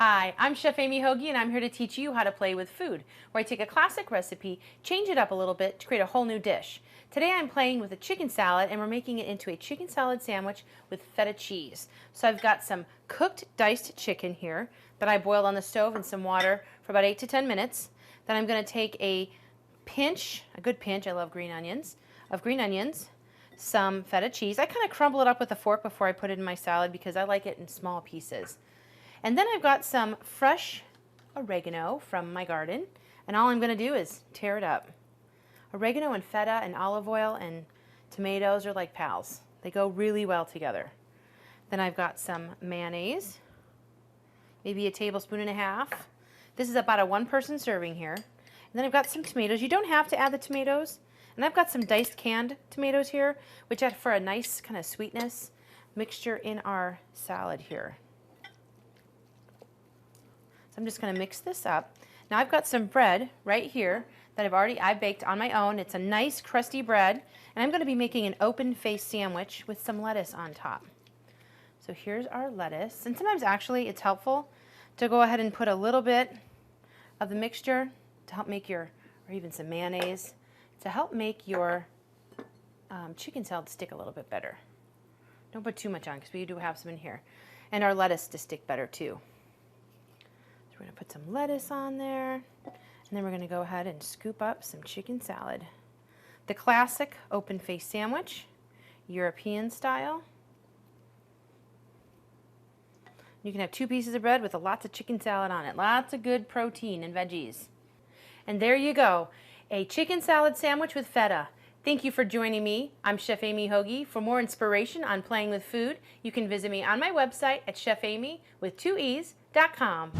Hi, I'm Chef Amy Hoagie and I'm here to teach you how to play with food, where I take a classic recipe, change it up a little bit to create a whole new dish. Today I'm playing with a chicken salad and we're making it into a chicken salad sandwich with feta cheese. So I've got some cooked diced chicken here that I boiled on the stove in some water for about 8 to 10 minutes. Then I'm going to take a good pinch, I love green onions, some feta cheese. I kind of crumble it up with a fork before I put it in my salad because I like it in small pieces. And then I've got some fresh oregano from my garden, and all I'm going to do is tear it up. Oregano and feta and olive oil and tomatoes are like pals. They go really well together. Then I've got some mayonnaise, maybe a tablespoon and a half. This is about a one-person serving here. And then I've got some tomatoes. You don't have to add the tomatoes. And I've got some diced canned tomatoes here, which add for a nice kind of sweetness mixture in our salad here. So I'm just going to mix this up. Now I've got some bread right here that I baked on my own. It's a nice crusty bread, and I'm going to be making an open face sandwich with some lettuce on top. So here's our lettuce, and sometimes actually it's helpful to go ahead and put a little bit of the mixture to help make or even some mayonnaise, to help make your chicken salad stick a little bit better. Don't put too much on because we do have some in here, and our lettuce to stick better too. We're going to put some lettuce on there, and then we're going to go ahead and scoop up some chicken salad. The classic open face sandwich, European style. You can have 2 pieces of bread with lots of chicken salad on it. Lots of good protein and veggies. And there you go, a chicken salad sandwich with feta. Thank you for joining me. I'm Chef Amy Hoagie. For more inspiration on playing with food, you can visit me on my website at chefamy with 2 e's.com.